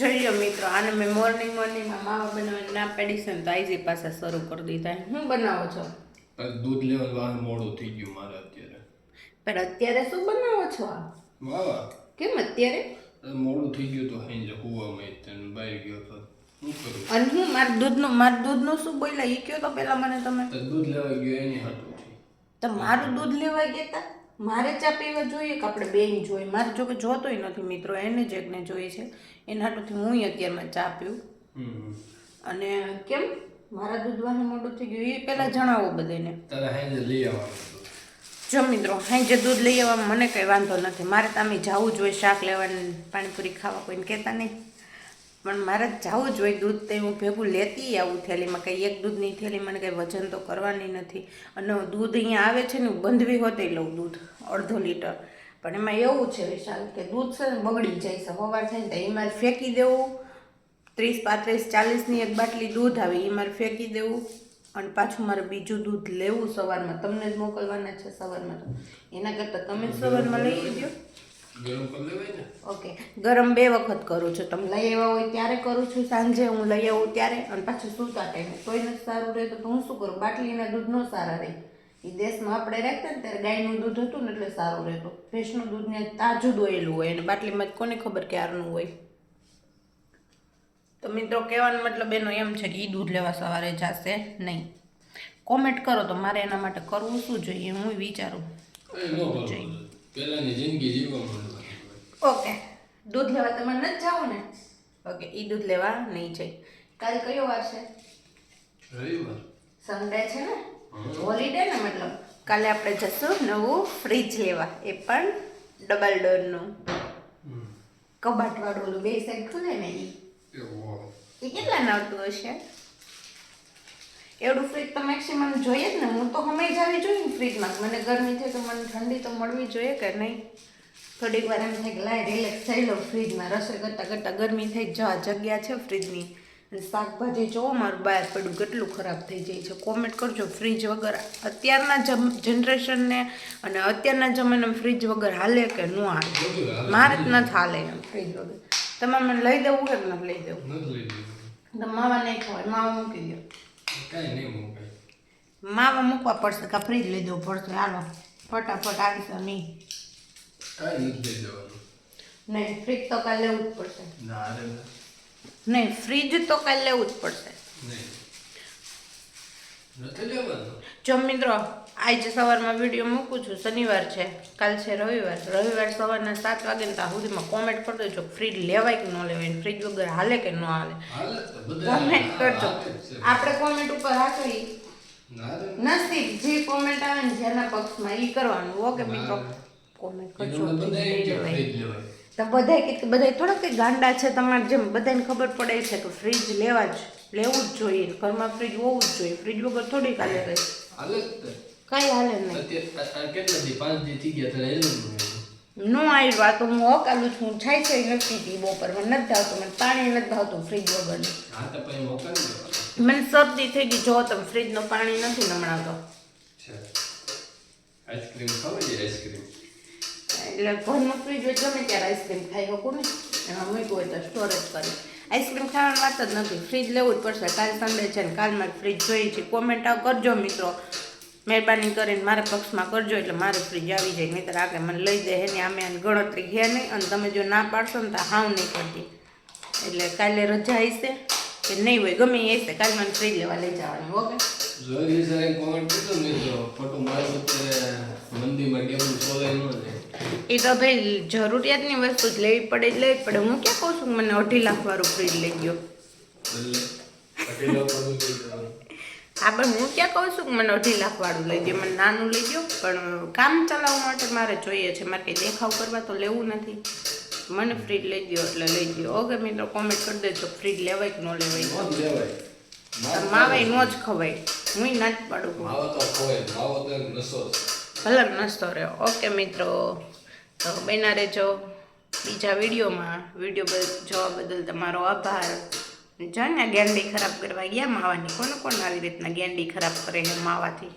જોઈએ મિત્રો, આને મેં મોર્નિંગમાં માવા બનાવવાની ના પાડી છે ને તો આજે પાછા શરૂ કરી દીધા. હું બનાવો છો? દૂધ લેવાનું વાહન મોડું થઈ ગયું મારે અત્યારે. પણ અત્યારે શું બનાવો છો? માવા કેમ અત્યારે મોડું થઈ ગયું તો હાંજે હુવામાં તને બહાર ગયો તો શું કરું? અને હું મારું દૂધનું શું બોલ્યા એ કયો તો પેલા મને તમે. તો દૂધ લેવા ગયો એની હાટું તો મારું દૂધ લેવા ગયા તા? મારે ચા પીવા જોઈએ કે આપણે બેન જોઈએ? મારે જો કે જોતોય નથી મિત્રો, એને જ એકને જોઈએ છે. એના હાટુથી હું અત્યારમાં ચા પીવું. અને કેમ મારા દૂધ વાહન મોડું થઈ ગયું એ પહેલાં જણાવો બધાને. તારે હાંજે લઈ આવવાનું. જો મિત્રો, હાંજે દૂધ લઈ આવવામાં મને કંઈ વાંધો નથી. મારે તમે જવું જોઈએ શાક લેવાનું, પાણીપુરી ખાવા કોઈને કહેતા નહીં, પણ મારે જવું જ હોય. દૂધ તે હું ભેગું લેતી આવું થેલીમાં. કંઈ એક દૂધની થેલી મને કંઈ વજન તો કરવાની નથી. અને દૂધ અહીંયા આવે છે ને હું બંધવી હોતે લઉં દૂધ 1.5 લીટર. પણ એમાં એવું છે વિશાલ કે દૂધ છે ને બગડી જાય છે. સવાર થાય ને તો એ મારે ફેંકી દેવું. 30, 35, 40ની એક બાટલી દૂધ આવે એ મારે ફેંકી દેવું. અને પાછું મારે બીજું દૂધ લેવું સવારમાં. તમને જ મોકલવાના છે સવારમાં, તો એના કરતાં તમે જ સવારમાં લઈ લેજો. ગરમ કરી લેવાય ને? ઓકે, ગરમ 2 વખત કરું છું. તમે લઈ આવ્યા હોય ત્યારે કરું છું, સાંજે હું લઈ આવું ત્યારે, અને પાછું સૂતા ટાઈમે. તોય નથી સારું રહે તો હું શું કરું? બાટલીના દૂધ ન સારા રહે. એ દેશમાં આપણે રાખતા ને ત્યારે ગાયનું દૂધ હતું ને એટલે સારું રહેતું. ભેંસનું દૂધ ને તાજું દોયેલું હોય અને બાટલીમાં કોને ખબર ક્યારનું હોય. તો મિત્રો કહેવાનો મતલબ એનો એમ છે કે એ દૂધ લેવા સવારે જશે નહીં. કોમેન્ટ કરો તો મારે એના માટે કરવું શું જોઈએ હું વિચારું. પહેલાની જિંદગી જીવવા માંડવાની. ઓકે, દૂધ લેવા તમારે નથી જાવું ને? ઓકે, એ દૂધ લેવા નહીં જાય. કાલ કયો વાર છે? રવિવાર. સન્ડે છે ને, હોલિડે ને, મતલબ કાલે આપણે જશું નવું ફ્રીજ લેવા. એ પણ ડબલ ડોરનું, કબાટવાળું, ઓલું 2 સાઈડ ખુલે ને એ કેટલાનું આવતું હશે? એવડું ફ્રીજ તો મેક્સિમમ જોઈએ જ ને. હું તો હંમેશ આવી જોઈએ ને ફ્રીજમાં. મને ગરમી થાય તો મને ઠંડી તો મળવી જોઈએ કે નહીં? થોડીક વાર એમ થાય કે લાય રિલેક્સ થઈ લો ફ્રીજમાં. રસોઈ કરતાં કરતાં ગરમી થઈ જગ્યા છે ફ્રીજની. અને શાકભાજી જોવો મારું બહાર પડ્યું કેટલું ખરાબ થઈ જાય છે. કોમેન્ટ કરજો ફ્રીજ વગર અત્યારના જનરેશનને અને અત્યારના જમાનામાં ફ્રીજ વગર હાલે કે ન હાલે? મારે જ નથી હાલે એમ ફ્રીજ વગર. તમારે મને લઈ દેવું કે નથી લઈ દેવું? તો માવા નહીં ખવાય, માવા મૂકી દો. કાંઈ નહીં મૂકાય. માવા મૂકવા પડશે કાં ફ્રીજ લઈ દેવું પડશે? હાલો ફટાફટ આવશે. નહીં કાંઈ નથી લઈ દેવાનું. નહીં, ફ્રીજ તો કાલે લેવું જ પડશે. ના રે નહીં, ફ્રીજ તો કાલે લેવું જ પડશે. નહીં, નથી લેવાનું. જો મિત્રો, આજે સવારમાં વિડીયો મૂકું છું. શનિવાર છે, કાલ છે રવિવાર. રવિવાર સવારના 7 વાગે ને ત્યાં સુધીમાં કોમેન્ટ કરી દેજો ફ્રીજ લેવાય કે ન લેવાય, ફ્રીજ વગર હાલે કે ન હાલે. કોમેન્ટ કરજો. આપણે કોમેન્ટ ઉપર રાખવી નસીબ, જે કોમેન્ટ આવે ને જેના પક્ષમાં એ કરવાનું. ઓકે મિત્રો, કોમેન્ટ કરજો. તો બધાય થોડાક કંઈ ગાંડા છે તમારે જેમ. બધાને ખબર પડે છે કે ફ્રીજ લેવું જ જોઈએ. ઘરમાં ફ્રીજ હોવું જ જોઈએ. ફ્રીજ વગર થોડી કાલે રહી કઈ હાલે નહીં. કેટલા દી 5 દી થઈ ગયા તારે નો આવ્યું. આ તો હું હકાલું છું. છાય છે નથી પી બપોર. મને નથી ભાવતું, મને પાણી નથી ભાવતું ફ્રીજ વગરનું. હા તો પછી મોકલી દેવાનું. મને શરદી થઈ ગઈ. જો તમે ફ્રીજનું પાણી નથી હમણાં તો. આઈસ્ક્રીમ ખાવી છે? આઈસ્ક્રીમ એટલે ઘરનું ફ્રીજ હોય ગમે ત્યારે આઈસ્ક્રીમ ખાઈ શકું ને. એમાં મૂક્યું હોય તો સ્ટોરેજ કરી. આઈસ્ક્રીમ ખાવાની વાત જ નથી. ફ્રીજ લેવું જ પડશે. કાલ સન્ડે છે ને કાલ મારે ફ્રીજ જોઈએ છે. કોમેન્ટ કરજો મિત્રો, મહેરબાની કરીને મારા પક્ષમાં કરજો એટલે મારે ફ્રીજ આવી જાય. નહીં તો આગળ મને લઈ દે એની આમે ગણતરી છે નહીં. અને તમે જો ના પાડશો ને તો હાવ નહીં કરતી. એટલે કાલે રજા હશે કે નહીં હોય ગમે એ હશે, કાલે મને ફ્રીજ લેવા લઈ જવાની. ઓકે, જોઈ સર કોમેન્ટ કીધું મિત્રો ફોટો મારો અત્યારે મંદિરમાં કેવું સોલાય ન જાય. એ તો ભાઈ જરૂરિયાતની વસ્તુ જ લેવી પડે જ લેવી પડે. હું ક્યાં કહું છું કે મને 2.5 લાખ વાળું ફ્રીજ લઈ ગયો. હા, પણ હું ક્યાં કહું છું કે મને 2.5 લાખ વાળું લઈ ગયો. મને નાનું લઈ ગયો, પણ કામ ચલાવવા માટે મારે જોઈએ છે. મારે કંઈ દેખાવ કરવા તો લેવું નથી. મને ફ્રીજ લઈ ગયો એટલે લઈ ગયો. ઓકે મિત્રો, કોમેન્ટ કરી દેજો ફ્રીજ લેવાય કે ન લેવાય. માવાય નો જ ખવાય. હું ના જ પાડું. ભલે નસતો રહ્યો. ઓકે મિત્રો, તો બન્યા રહેજો બીજા વિડીયોમાં. વિડીયો જોવા બદલ તમારો આભાર. જો ને ગેંડી ખરાબ કરવા ગયા માવાની. કોને આવી રીતના ગેંડી ખરાબ કરે છે માવાથી?